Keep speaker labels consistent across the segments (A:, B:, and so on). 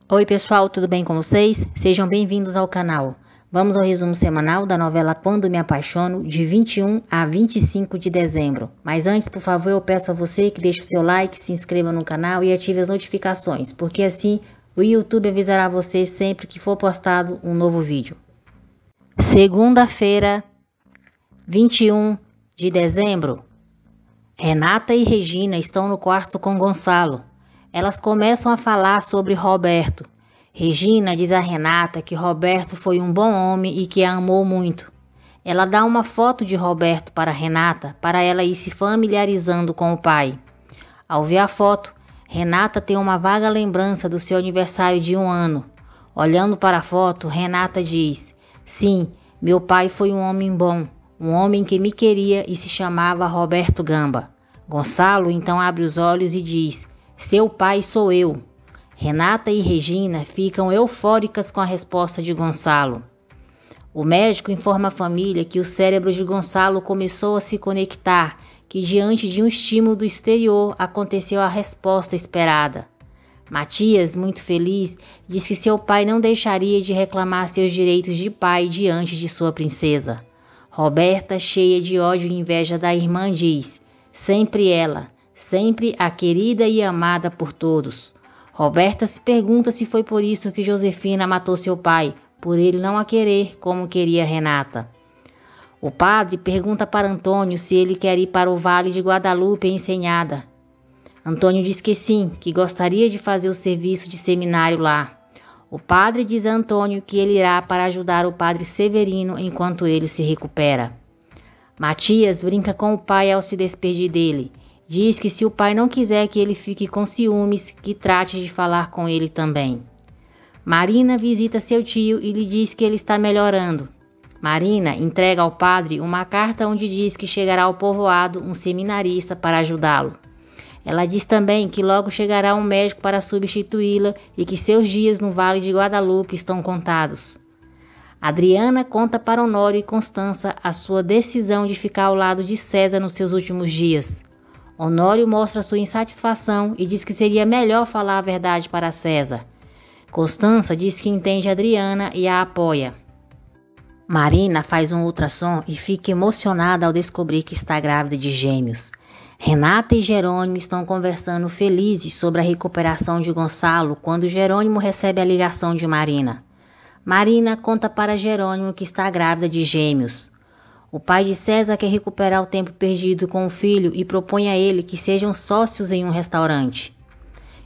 A: Oi pessoal, tudo bem com vocês? Sejam bem-vindos ao canal. Vamos ao resumo semanal da novela Quando Me Apaixono, de 21 a 25 de dezembro. Mas antes, por favor, eu peço a você que deixe o seu like, se inscreva no canal e ative as notificações, porque assim o YouTube avisará você sempre que for postado um novo vídeo. Segunda-feira, 21 de dezembro. Renata e Regina estão no quarto com Gonçalo. Elas começam a falar sobre Roberto. Regina diz a Renata que Roberto foi um bom homem e que a amou muito. Ela dá uma foto de Roberto para Renata para ela ir se familiarizando com o pai. Ao ver a foto, Renata tem uma vaga lembrança do seu aniversário de 1 ano. Olhando para a foto, Renata diz: "Sim, meu pai foi um homem bom, um homem que me queria e se chamava Roberto Gamba." Gonçalo então abre os olhos e diz: "Seu pai sou eu." Renata e Regina ficam eufóricas com a resposta de Gonçalo. O médico informa a família que o cérebro de Gonçalo começou a se conectar, que diante de um estímulo do exterior aconteceu a resposta esperada. Matias, muito feliz, diz que seu pai não deixaria de reclamar seus direitos de pai diante de sua princesa. Roberta, cheia de ódio e inveja da irmã, diz: "Sempre ela, sempre a querida e amada por todos." Roberta se pergunta se foi por isso que Josefina matou seu pai, por ele não a querer como queria Renata. O padre pergunta para Antônio se ele quer ir para o Vale de Guadalupe ensenhada. Antônio diz que sim, que gostaria de fazer o serviço de seminário lá. O padre diz a Antônio que ele irá para ajudar o padre Severino enquanto ele se recupera. Matias brinca com o pai ao se despedir dele. Diz que se o pai não quiser que ele fique com ciúmes, que trate de falar com ele também. Marina visita seu tio e lhe diz que ele está melhorando. Marina entrega ao padre uma carta onde diz que chegará ao povoado um seminarista para ajudá-lo. Ela diz também que logo chegará um médico para substituí-la e que seus dias no Vale de Guadalupe estão contados. Adriana conta para Honório e Constança a sua decisão de ficar ao lado de César nos seus últimos dias. Honório mostra sua insatisfação e diz que seria melhor falar a verdade para César. Constança diz que entende Adriana e a apoia. Marina faz um ultrassom e fica emocionada ao descobrir que está grávida de gêmeos. Renata e Jerônimo estão conversando felizes sobre a recuperação de Gonçalo quando Jerônimo recebe a ligação de Marina. Marina conta para Jerônimo que está grávida de gêmeos. O pai de César quer recuperar o tempo perdido com o filho e propõe a ele que sejam sócios em um restaurante.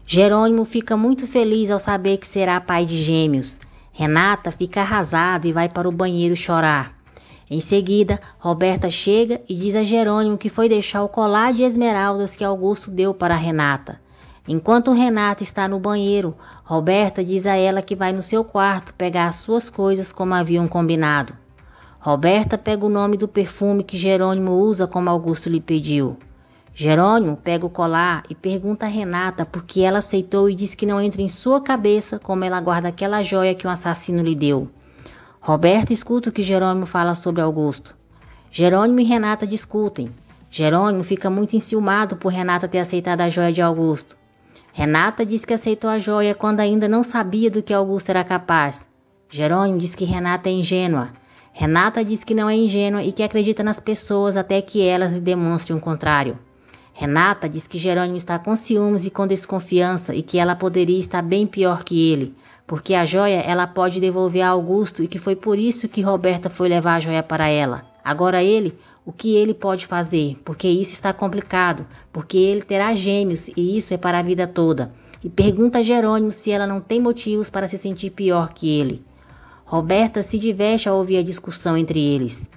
A: Jerônimo fica muito feliz ao saber que será pai de gêmeos. Renata fica arrasada e vai para o banheiro chorar. Em seguida, Roberta chega e diz a Jerônimo que foi deixar o colar de esmeraldas que Augusto deu para Renata. Enquanto Renata está no banheiro, Roberta diz a ela que vai no seu quarto pegar as suas coisas como haviam combinado. Roberta pega o nome do perfume que Jerônimo usa como Augusto lhe pediu. Jerônimo pega o colar e pergunta a Renata por que ela aceitou e diz que não entra em sua cabeça como ela guarda aquela joia que o assassino lhe deu. Roberta escuta o que Jerônimo fala sobre Augusto. Jerônimo e Renata discutem. Jerônimo fica muito enciumado por Renata ter aceitado a joia de Augusto. Renata diz que aceitou a joia quando ainda não sabia do que Augusto era capaz. Jerônimo diz que Renata é ingênua. Renata diz que não é ingênua e que acredita nas pessoas até que elas lhe demonstrem o contrário. Renata diz que Jerônimo está com ciúmes e com desconfiança e que ela poderia estar bem pior que ele, porque a joia ela pode devolver a Augusto e que foi por isso que Roberta foi levar a joia para ela. Agora ele, o que ele pode fazer? Porque isso está complicado, porque ele terá gêmeos e isso é para a vida toda. E pergunta a Jerônimo se ela não tem motivos para se sentir pior que ele. Roberta se diverte ao ouvir a discussão entre eles.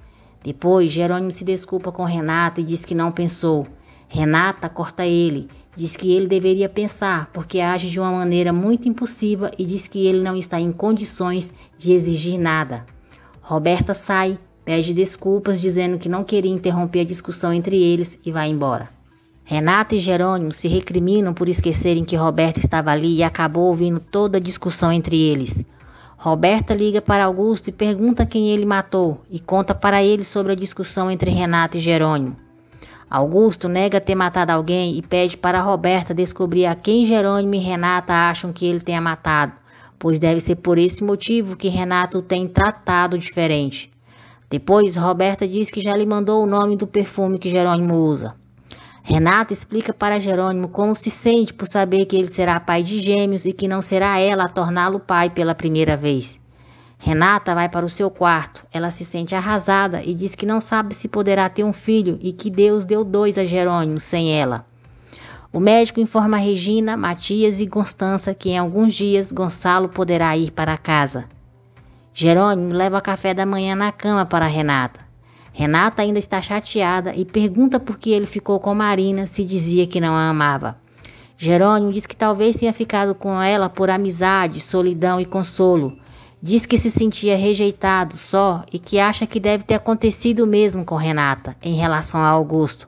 A: Depois, Jerônimo se desculpa com Renata e diz que não pensou. Renata corta ele, diz que ele deveria pensar porque age de uma maneira muito impulsiva e diz que ele não está em condições de exigir nada. Roberta sai, pede desculpas dizendo que não queria interromper a discussão entre eles e vai embora. Renata e Jerônimo se recriminam por esquecerem que Roberta estava ali e acabou ouvindo toda a discussão entre eles. Roberta liga para Augusto e pergunta quem ele matou e conta para ele sobre a discussão entre Renata e Jerônimo. Augusto nega ter matado alguém e pede para Roberta descobrir a quem Jerônimo e Renata acham que ele tenha matado, pois deve ser por esse motivo que Renato o tem tratado diferente. Depois, Roberta diz que já lhe mandou o nome do perfume que Jerônimo usa. Renata explica para Jerônimo como se sente por saber que ele será pai de gêmeos e que não será ela a torná-lo pai pela primeira vez. Renata vai para o seu quarto. Ela se sente arrasada e diz que não sabe se poderá ter um filho e que Deus deu 2 a Jerônimo sem ela. O médico informa Regina, Matias e Constança que em alguns dias Gonçalo poderá ir para casa. Jerônimo leva café da manhã na cama para Renata. Renata ainda está chateada e pergunta por que ele ficou com Marina se dizia que não a amava. Jerônimo diz que talvez tenha ficado com ela por amizade, solidão e consolo. Diz que se sentia rejeitado só e que acha que deve ter acontecido o mesmo com Renata em relação a Augusto.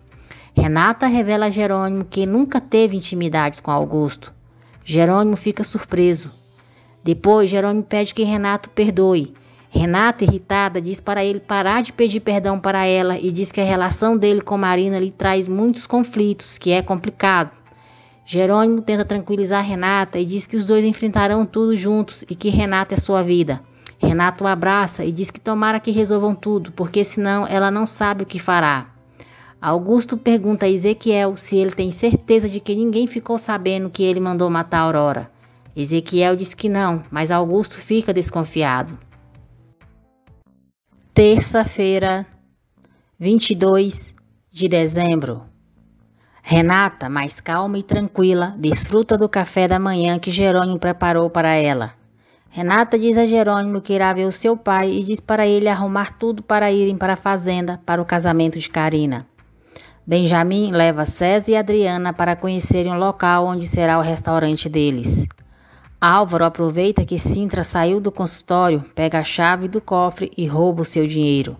A: Renata revela a Jerônimo que nunca teve intimidades com Augusto. Jerônimo fica surpreso. Depois, Jerônimo pede que Renato perdoe. Renata, irritada, diz para ele parar de pedir perdão para ela e diz que a relação dele com Marina lhe traz muitos conflitos, que é complicado. Jerônimo tenta tranquilizar Renata e diz que os dois enfrentarão tudo juntos e que Renata é sua vida. Renata o abraça e diz que tomara que resolvam tudo, porque senão ela não sabe o que fará. Augusto pergunta a Ezequiel se ele tem certeza de que ninguém ficou sabendo que ele mandou matar a Aurora. Ezequiel diz que não, mas Augusto fica desconfiado. Terça-feira, 22 de dezembro. Renata, mais calma e tranquila, desfruta do café da manhã que Jerônimo preparou para ela. Renata diz a Jerônimo que irá ver o seu pai e diz para ele arrumar tudo para irem para a fazenda para o casamento de Carina. Benjamin leva César e Adriana para conhecerem o local onde será o restaurante deles. Álvaro aproveita que Cintra saiu do consultório, pega a chave do cofre e rouba o seu dinheiro.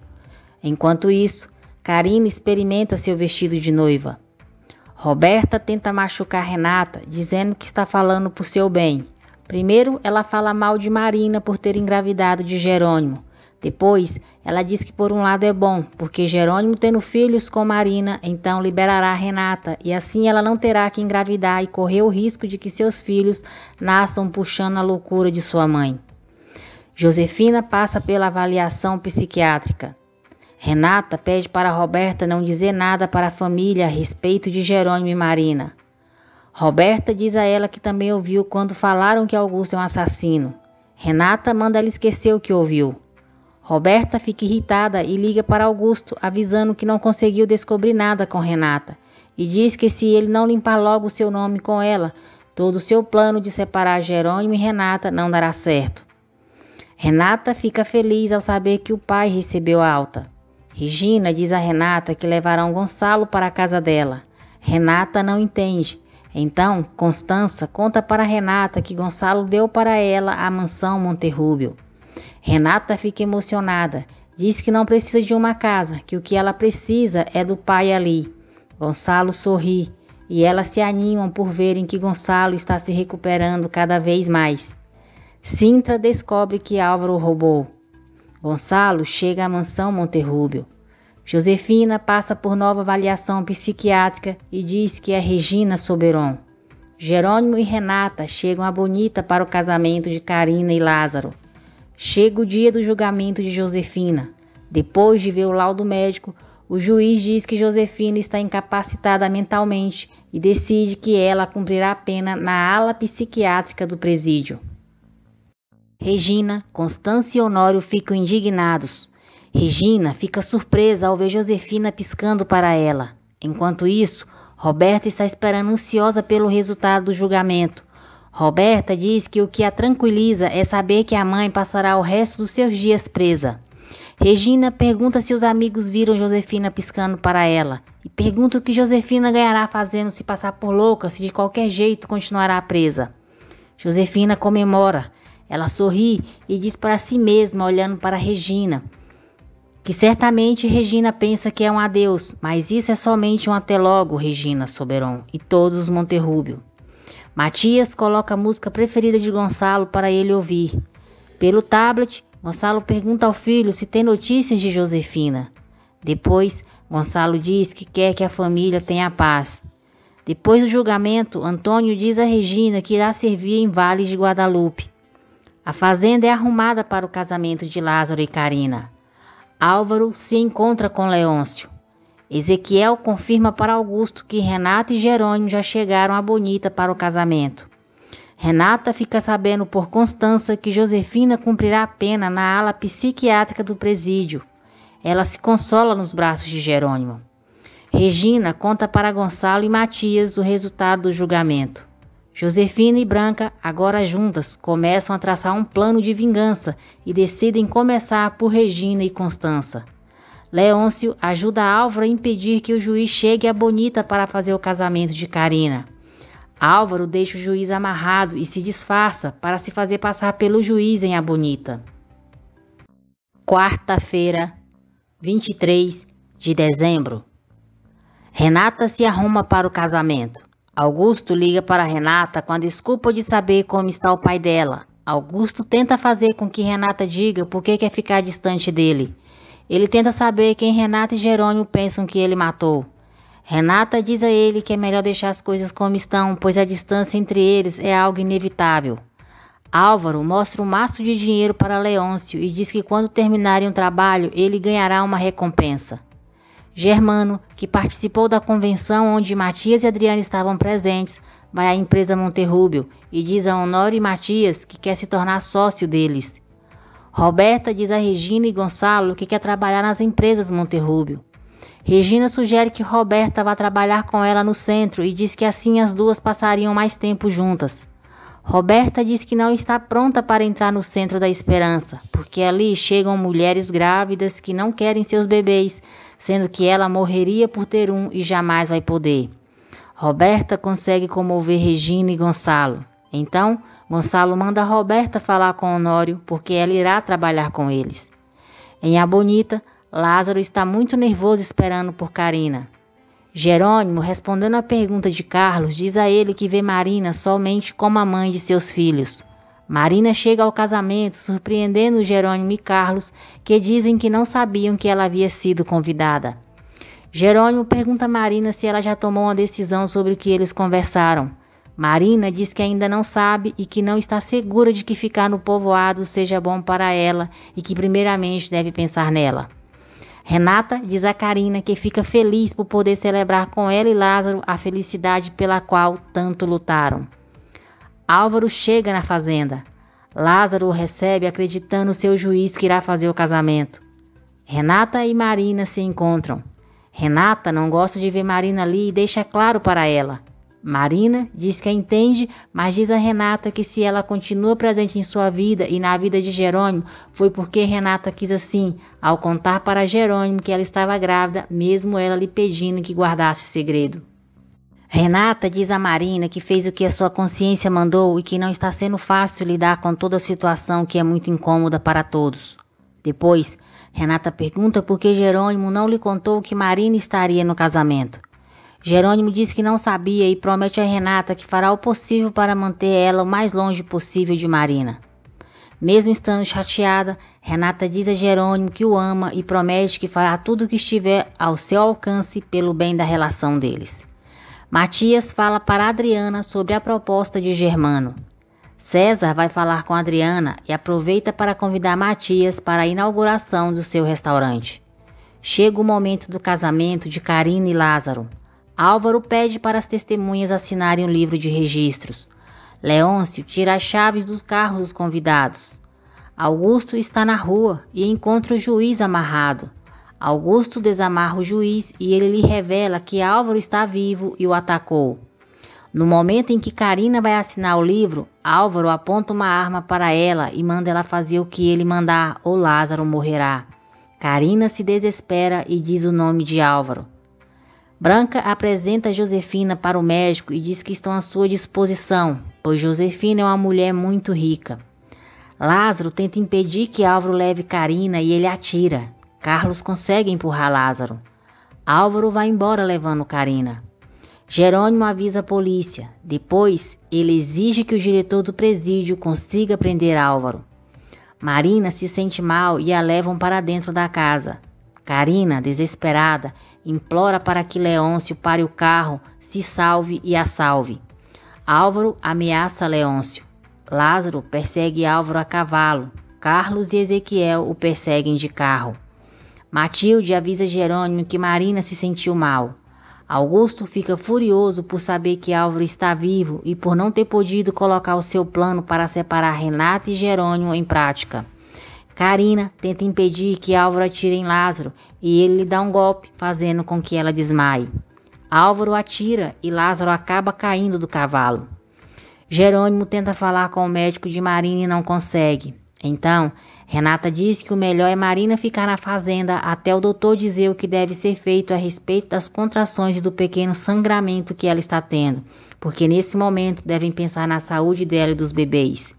A: Enquanto isso, Carina experimenta seu vestido de noiva. Roberta tenta machucar Renata, dizendo que está falando por seu bem. Primeiro, ela fala mal de Marina por ter engravidado de Jerônimo. Depois, ela diz que por um lado é bom, porque Jerônimo tendo filhos com Marina, então liberará Renata, e assim ela não terá que engravidar e correr o risco de que seus filhos nasçam puxando a loucura de sua mãe. Josefina passa pela avaliação psiquiátrica. Renata pede para Roberta não dizer nada para a família a respeito de Jerônimo e Marina. Roberta diz a ela que também ouviu quando falaram que Augusto é um assassino. Renata manda ela esquecer o que ouviu. Roberta fica irritada e liga para Augusto, avisando que não conseguiu descobrir nada com Renata, e diz que se ele não limpar logo o seu nome com ela, todo o seu plano de separar Jerônimo e Renata não dará certo. Renata fica feliz ao saber que o pai recebeu a alta. Regina diz a Renata que levarão Gonçalo para a casa dela. Renata não entende. Então, Constança conta para Renata que Gonçalo deu para ela a mansão Monterrúbio. Renata fica emocionada. Diz que não precisa de uma casa, que o que ela precisa é do pai ali. Gonçalo sorri e elas se animam por verem que Gonçalo está se recuperando cada vez mais. Cintra descobre que Álvaro roubou. Gonçalo chega à mansão Monterrúbio. Josefina passa por nova avaliação psiquiátrica e diz que é Regina Soberon. Jerônimo e Renata chegam a Bonita para o casamento de Carina e Lázaro. Chega o dia do julgamento de Josefina. Depois de ver o laudo médico, o juiz diz que Josefina está incapacitada mentalmente e decide que ela cumprirá a pena na ala psiquiátrica do presídio. Regina, Constância e Honório ficam indignados. Regina fica surpresa ao ver Josefina piscando para ela. Enquanto isso, Roberta está esperando ansiosa pelo resultado do julgamento. Roberta diz que o que a tranquiliza é saber que a mãe passará o resto dos seus dias presa. Regina pergunta se os amigos viram Josefina piscando para ela e pergunta o que Josefina ganhará fazendo-se passar por louca se de qualquer jeito continuará presa. Josefina comemora. Ela sorri e diz para si mesma, olhando para Regina, que certamente Regina pensa que é um adeus, mas isso é somente um até logo, Regina Soberon e todos os Monterrúbio. Matias coloca a música preferida de Gonçalo para ele ouvir. Pelo tablet, Gonçalo pergunta ao filho se tem notícias de Josefina. Depois, Gonçalo diz que quer que a família tenha paz. Depois do julgamento, Antônio diz a Regina que irá servir em Vales de Guadalupe. A fazenda é arrumada para o casamento de Lázaro e Carina. Álvaro se encontra com Leôncio. Ezequiel confirma para Augusto que Renata e Jerônimo já chegaram a Bonita para o casamento. Renata fica sabendo por Constança que Josefina cumprirá a pena na ala psiquiátrica do presídio. Ela se consola nos braços de Jerônimo. Regina conta para Gonçalo e Matias o resultado do julgamento. Josefina e Branca, agora juntas, começam a traçar um plano de vingança e decidem começar por Regina e Constança. Leôncio ajuda Álvaro a impedir que o juiz chegue a Bonita para fazer o casamento de Carina. Álvaro deixa o juiz amarrado e se disfarça para se fazer passar pelo juiz em A Bonita. Quarta-feira, 23 de dezembro. Renata se arruma para o casamento. Augusto liga para Renata com a desculpa de saber como está o pai dela. Augusto tenta fazer com que Renata diga por que quer ficar distante dele. Ele tenta saber quem Renata e Jerônimo pensam que ele matou. Renata diz a ele que é melhor deixar as coisas como estão, pois a distância entre eles é algo inevitável. Álvaro mostra um maço de dinheiro para Leôncio e diz que quando terminarem o trabalho, ele ganhará uma recompensa. Germano, que participou da convenção onde Matias e Adriana estavam presentes, vai à empresa Monterrúbio e diz a Honório e Matias que quer se tornar sócio deles. Roberta diz a Regina e Gonçalo que quer trabalhar nas empresas Monterrúbio. Regina sugere que Roberta vá trabalhar com ela no centro e diz que assim as duas passariam mais tempo juntas. Roberta diz que não está pronta para entrar no Centro da Esperança, porque ali chegam mulheres grávidas que não querem seus bebês, sendo que ela morreria por ter um e jamais vai poder. Roberta consegue comover Regina e Gonçalo. Então, Gonçalo manda Roberta falar com Honório, porque ela irá trabalhar com eles. Em A Bonita, Lázaro está muito nervoso esperando por Carina. Jerônimo, respondendo à pergunta de Carlos, diz a ele que vê Marina somente como a mãe de seus filhos. Marina chega ao casamento, surpreendendo Jerônimo e Carlos, que dizem que não sabiam que ela havia sido convidada. Jerônimo pergunta a Marina se ela já tomou uma decisão sobre o que eles conversaram. Marina diz que ainda não sabe e que não está segura de que ficar no povoado seja bom para ela e que primeiramente deve pensar nela. Renata diz a Carina que fica feliz por poder celebrar com ela e Lázaro a felicidade pela qual tanto lutaram. Álvaro chega na fazenda. Lázaro o recebe acreditando seu juiz que irá fazer o casamento. Renata e Marina se encontram. Renata não gosta de ver Marina ali e deixa claro para ela. Marina diz que a entende, mas diz a Renata que se ela continua presente em sua vida e na vida de Jerônimo, foi porque Renata quis assim, ao contar para Jerônimo que ela estava grávida, mesmo ela lhe pedindo que guardasse segredo. Renata diz a Marina que fez o que a sua consciência mandou e que não está sendo fácil lidar com toda a situação que é muito incômoda para todos. Depois, Renata pergunta por que Jerônimo não lhe contou que Marina estaria no casamento. Jerônimo diz que não sabia e promete a Renata que fará o possível para manter ela o mais longe possível de Marina. Mesmo estando chateada, Renata diz a Jerônimo que o ama e promete que fará tudo o que estiver ao seu alcance pelo bem da relação deles. Matias fala para Adriana sobre a proposta de Germano. César vai falar com Adriana e aproveita para convidar Matias para a inauguração do seu restaurante. Chega o momento do casamento de Carina e Lázaro. Álvaro pede para as testemunhas assinarem o livro de registros. Leôncio tira as chaves dos carros dos convidados. Augusto está na rua e encontra o juiz amarrado. Augusto desamarra o juiz e ele lhe revela que Álvaro está vivo e o atacou. No momento em que Carina vai assinar o livro, Álvaro aponta uma arma para ela e manda ela fazer o que ele mandar ou Lázaro morrerá. Carina se desespera e diz o nome de Álvaro. Branca apresenta Josefina para o médico e diz que estão à sua disposição, pois Josefina é uma mulher muito rica. Lázaro tenta impedir que Álvaro leve Carina e ele atira. Carlos consegue empurrar Lázaro. Álvaro vai embora levando Carina. Jerônimo avisa a polícia. Depois, ele exige que o diretor do presídio consiga prender Álvaro. Marina se sente mal e a levam para dentro da casa. Carina, desesperada, implora para que Leôncio pare o carro, se salve e a salve. Álvaro ameaça Leôncio. Lázaro persegue Álvaro a cavalo. Carlos e Ezequiel o perseguem de carro. Matilde avisa Jerônimo que Marina se sentiu mal. Augusto fica furioso por saber que Álvaro está vivo e por não ter podido colocar o seu plano para separar Renata e Jerônimo em prática. Carina tenta impedir que Álvaro atire em Lázaro e ele lhe dá um golpe, fazendo com que ela desmaie. Álvaro atira e Lázaro acaba caindo do cavalo. Jerônimo tenta falar com o médico de Marina e não consegue. Então, Renata diz que o melhor é Marina ficar na fazenda até o doutor dizer o que deve ser feito a respeito das contrações e do pequeno sangramento que ela está tendo, porque nesse momento devem pensar na saúde dela e dos bebês.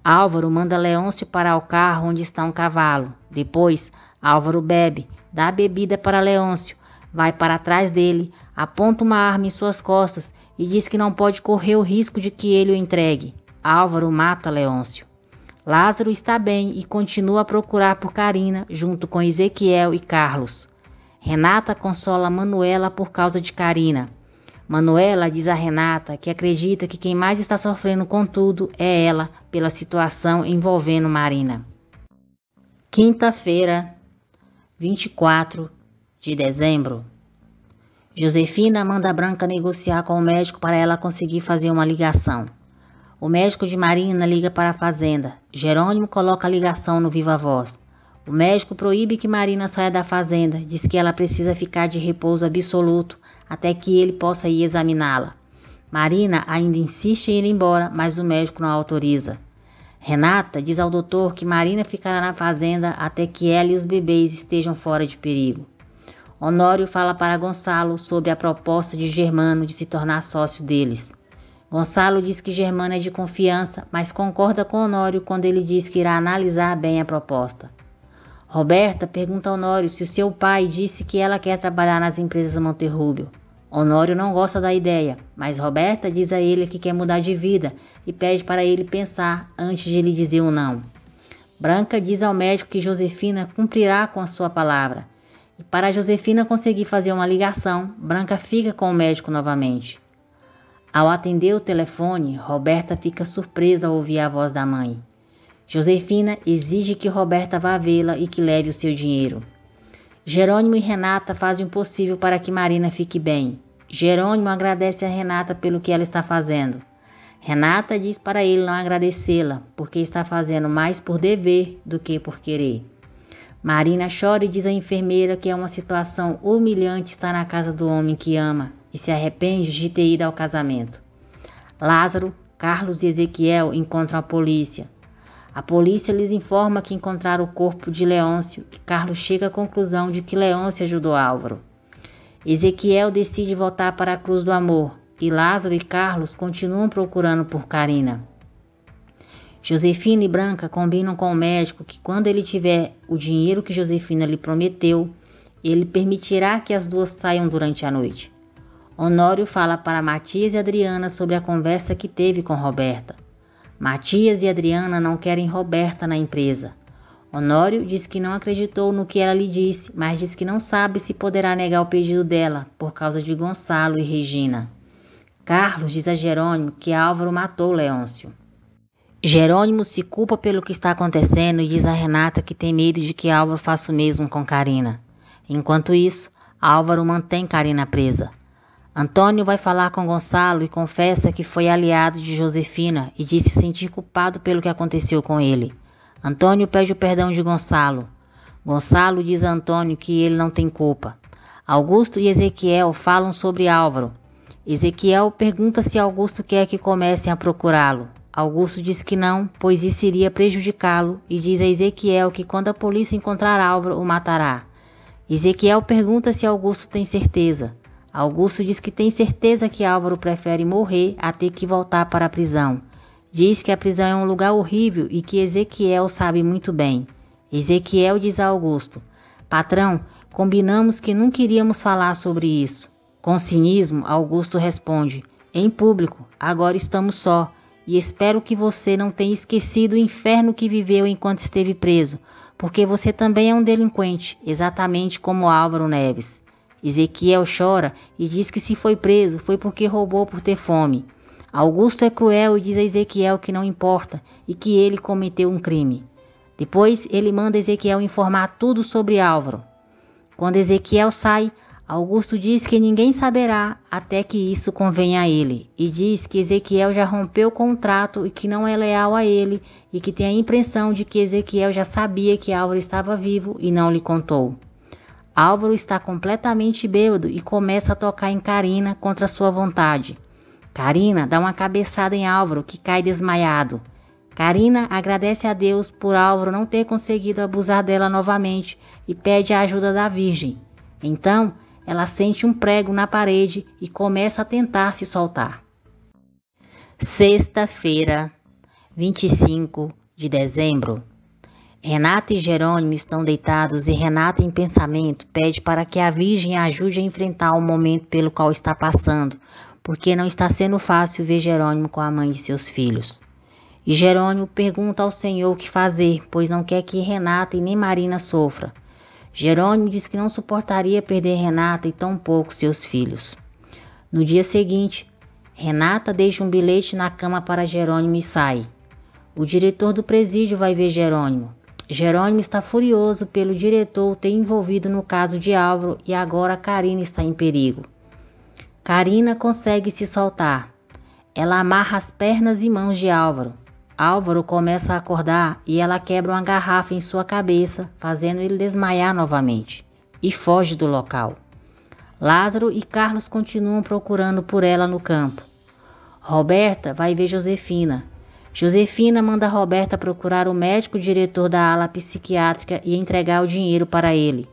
A: Álvaro manda Leôncio parar o carro onde está um cavalo. Depois, Álvaro bebe, dá a bebida para Leôncio, vai para trás dele, aponta uma arma em suas costas e diz que não pode correr o risco de que ele o entregue. Álvaro mata Leôncio. Lázaro está bem e continua a procurar por Carina, junto com Ezequiel e Carlos. Renata consola Manuela por causa de Carina. Manuela diz a Renata que acredita que quem mais está sofrendo com tudo é ela, pela situação envolvendo Marina. Quinta-feira, 24 de dezembro. Josefina manda Branca negociar com o médico para ela conseguir fazer uma ligação. O médico de Marina liga para a fazenda. Jerônimo coloca a ligação no viva voz. O médico proíbe que Marina saia da fazenda, diz que ela precisa ficar de repouso absoluto até que ele possa ir examiná-la. Marina ainda insiste em ir embora, mas o médico não autoriza. Renata diz ao doutor que Marina ficará na fazenda até que ela e os bebês estejam fora de perigo. Honório fala para Gonçalo sobre a proposta de Germano de se tornar sócio deles. Gonçalo diz que Germano é de confiança, mas concorda com Honório quando ele diz que irá analisar bem a proposta. Roberta pergunta a Honório se o seu pai disse que ela quer trabalhar nas empresas Monterrubio. Honório não gosta da ideia, mas Roberta diz a ele que quer mudar de vida e pede para ele pensar antes de lhe dizer um não. Branca diz ao médico que Josefina cumprirá com a sua palavra. E para Josefina conseguir fazer uma ligação, Branca fica com o médico novamente. Ao atender o telefone, Roberta fica surpresa ao ouvir a voz da mãe. Josefina exige que Roberta vá vê-la e que leve o seu dinheiro. Jerônimo e Renata fazem o possível para que Marina fique bem. Jerônimo agradece a Renata pelo que ela está fazendo. Renata diz para ele não agradecê-la, porque está fazendo mais por dever do que por querer. Marina chora e diz à enfermeira que é uma situação humilhante estar na casa do homem que ama e se arrepende de ter ido ao casamento. Lázaro, Carlos e Ezequiel encontram a polícia. A polícia lhes informa que encontraram o corpo de Leôncio e Carlos chega à conclusão de que Leôncio ajudou Álvaro. Ezequiel decide voltar para a Cruz do Amor e Lázaro e Carlos continuam procurando por Carina. Josefina e Branca combinam com o médico que quando ele tiver o dinheiro que Josefina lhe prometeu, ele permitirá que as duas saiam durante a noite. Honório fala para Matias e Adriana sobre a conversa que teve com Roberta. Matias e Adriana não querem Roberta na empresa. Honório diz que não acreditou no que ela lhe disse, mas diz que não sabe se poderá negar o pedido dela por causa de Gonçalo e Regina. Carlos diz a Jerônimo que Álvaro matou Leôncio. Jerônimo se culpa pelo que está acontecendo e diz a Renata que tem medo de que Álvaro faça o mesmo com Carina. Enquanto isso, Álvaro mantém Carina presa. Antônio vai falar com Gonçalo e confessa que foi aliado de Josefina e diz se sentir culpado pelo que aconteceu com ele. Antônio pede o perdão de Gonçalo. Gonçalo diz a Antônio que ele não tem culpa. Augusto e Ezequiel falam sobre Álvaro. Ezequiel pergunta se Augusto quer que comecem a procurá-lo. Augusto diz que não, pois isso iria prejudicá-lo e diz a Ezequiel que quando a polícia encontrar Álvaro, o matará. Ezequiel pergunta se Augusto tem certeza. Augusto diz que tem certeza que Álvaro prefere morrer a ter que voltar para a prisão. Diz que a prisão é um lugar horrível e que Ezequiel sabe muito bem. Ezequiel diz a Augusto: patrão, combinamos que nunca iríamos falar sobre isso. Com cinismo, Augusto responde: em público, agora estamos só, e espero que você não tenha esquecido o inferno que viveu enquanto esteve preso, porque você também é um delinquente, exatamente como Álvaro Neves. Ezequiel chora e diz que se foi preso foi porque roubou por ter fome. Augusto é cruel e diz a Ezequiel que não importa e que ele cometeu um crime. Depois ele manda Ezequiel informar tudo sobre Álvaro. Quando Ezequiel sai, Augusto diz que ninguém saberá até que isso convenha a ele, e diz que Ezequiel já rompeu o contrato e que não é leal a ele, e que tem a impressão de que Ezequiel já sabia que Álvaro estava vivo e não lhe contou. Álvaro está completamente bêbado e começa a tocar em Carina contra sua vontade. Carina dá uma cabeçada em Álvaro, que cai desmaiado. Carina agradece a Deus por Álvaro não ter conseguido abusar dela novamente e pede a ajuda da Virgem. Então, ela sente um prego na parede e começa a tentar se soltar. Sexta-feira, 25 de dezembro. Renata e Jerônimo estão deitados e Renata, em pensamento, pede para que a Virgem a ajude a enfrentar o momento pelo qual está passando, porque não está sendo fácil ver Jerônimo com a mãe de seus filhos. E Jerônimo pergunta ao Senhor o que fazer, pois não quer que Renata e nem Marina sofram. Jerônimo diz que não suportaria perder Renata e tampouco seus filhos. No dia seguinte, Renata deixa um bilhete na cama para Jerônimo e sai. O diretor do presídio vai ver Jerônimo. Jerônimo está furioso pelo diretor ter envolvido no caso de Álvaro e agora Carina está em perigo. Carina consegue se soltar. Ela amarra as pernas e mãos de Álvaro. Álvaro começa a acordar e ela quebra uma garrafa em sua cabeça, fazendo ele desmaiar novamente, e foge do local. Lázaro e Carlos continuam procurando por ela no campo. Roberta vai ver Josefina. Josefina manda Roberta procurar o médico diretor da ala psiquiátrica e entregar o dinheiro para ele.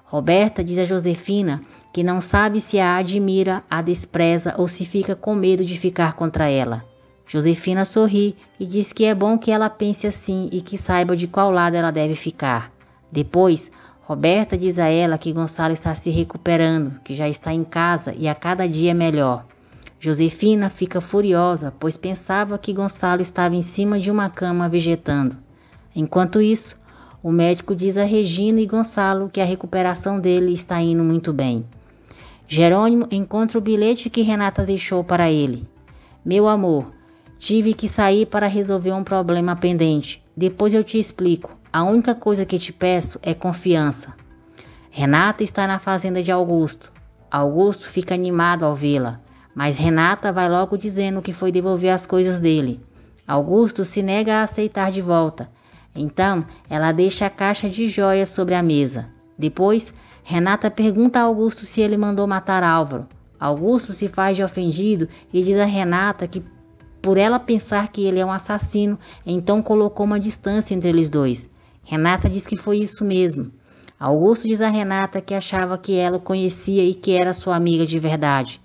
A: Roberta diz a Josefina que não sabe se a admira, a despreza ou se fica com medo de ficar contra ela. Josefina sorri e diz que é bom que ela pense assim e que saiba de qual lado ela deve ficar. Depois, Roberta diz a ela que Gonçalo está se recuperando, que já está em casa e a cada dia é melhor. Josefina fica furiosa, pois pensava que Gonçalo estava em cima de uma cama vegetando. Enquanto isso, o médico diz a Regina e Gonçalo que a recuperação dele está indo muito bem. Jerônimo encontra o bilhete que Renata deixou para ele. Meu amor, tive que sair para resolver um problema pendente. Depois eu te explico. A única coisa que te peço é confiança. Renata está na fazenda de Augusto. Augusto fica animado ao vê-la, mas Renata vai logo dizendo que foi devolver as coisas dele. Augusto se nega a aceitar de volta. Então, ela deixa a caixa de joias sobre a mesa. Depois, Renata pergunta a Augusto se ele mandou matar Álvaro. Augusto se faz de ofendido e diz a Renata que, por ela pensar que ele é um assassino, então colocou uma distância entre eles dois. Renata diz que foi isso mesmo. Augusto diz a Renata que achava que ela o conhecia e que era sua amiga de verdade.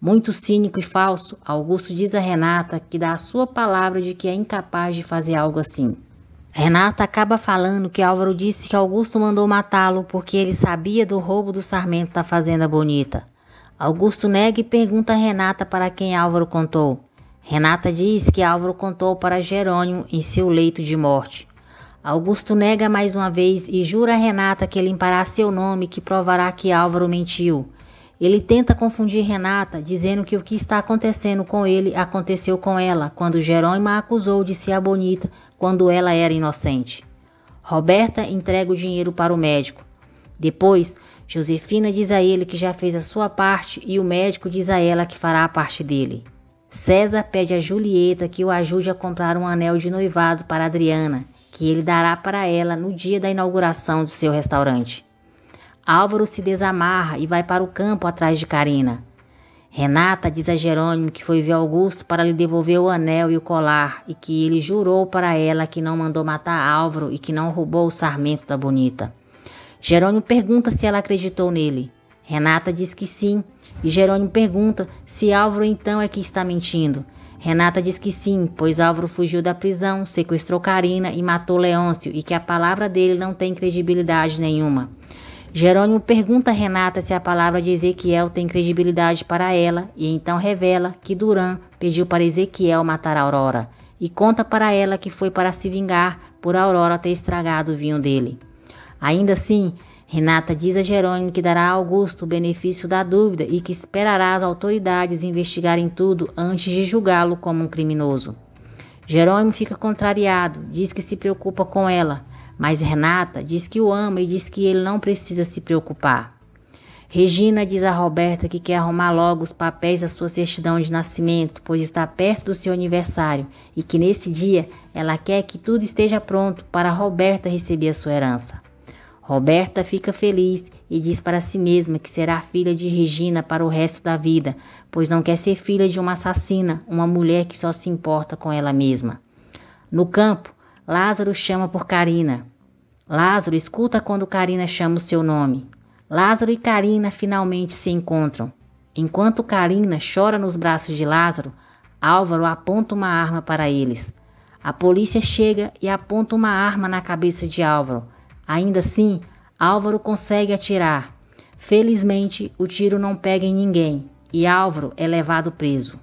A: Muito cínico e falso, Augusto diz a Renata que dá a sua palavra de que é incapaz de fazer algo assim. Renata acaba falando que Álvaro disse que Augusto mandou matá-lo porque ele sabia do roubo do sarmento da Fazenda Bonita. Augusto nega e pergunta a Renata para quem Álvaro contou. Renata diz que Álvaro contou para Jerônimo em seu leito de morte. Augusto nega mais uma vez e jura a Renata que limpará seu nome e que provará que Álvaro mentiu. Ele tenta confundir Renata, dizendo que o que está acontecendo com ele aconteceu com ela, quando Jerônimo a acusou de ser a bonita, quando ela era inocente. Roberta entrega o dinheiro para o médico. Depois, Josefina diz a ele que já fez a sua parte e o médico diz a ela que fará a parte dele. César pede a Julieta que o ajude a comprar um anel de noivado para Adriana, que ele dará para ela no dia da inauguração do seu restaurante. Álvaro se desamarra e vai para o campo atrás de Carina. Renata diz a Jerônimo que foi ver Augusto para lhe devolver o anel e o colar e que ele jurou para ela que não mandou matar Álvaro e que não roubou o sarmento da Bonita. Jerônimo pergunta se ela acreditou nele. Renata diz que sim, e Jerônimo pergunta se Álvaro então é que está mentindo. Renata diz que sim, pois Álvaro fugiu da prisão, sequestrou Carina e matou Leôncio e que a palavra dele não tem credibilidade nenhuma. Jerônimo pergunta a Renata se a palavra de Ezequiel tem credibilidade para ela e então revela que Duran pediu para Ezequiel matar Aurora e conta para ela que foi para se vingar por Aurora ter estragado o vinho dele. Ainda assim, Renata diz a Jerônimo que dará a Augusto o benefício da dúvida e que esperará as autoridades investigarem tudo antes de julgá-lo como um criminoso. Jerônimo fica contrariado, diz que se preocupa com ela, mas Renata diz que o ama e diz que ele não precisa se preocupar. Regina diz a Roberta que quer arrumar logo os papéis da sua certidão de nascimento, pois está perto do seu aniversário e que nesse dia ela quer que tudo esteja pronto para Roberta receber a sua herança. Roberta fica feliz e diz para si mesma que será filha de Regina para o resto da vida, pois não quer ser filha de uma assassina, uma mulher que só se importa com ela mesma. No campo, Lázaro chama por Carina. Lázaro escuta quando Carina chama o seu nome. Lázaro e Carina finalmente se encontram. Enquanto Carina chora nos braços de Lázaro, Álvaro aponta uma arma para eles. A polícia chega e aponta uma arma na cabeça de Álvaro. Ainda assim, Álvaro consegue atirar. Felizmente, o tiro não pega em ninguém e Álvaro é levado preso.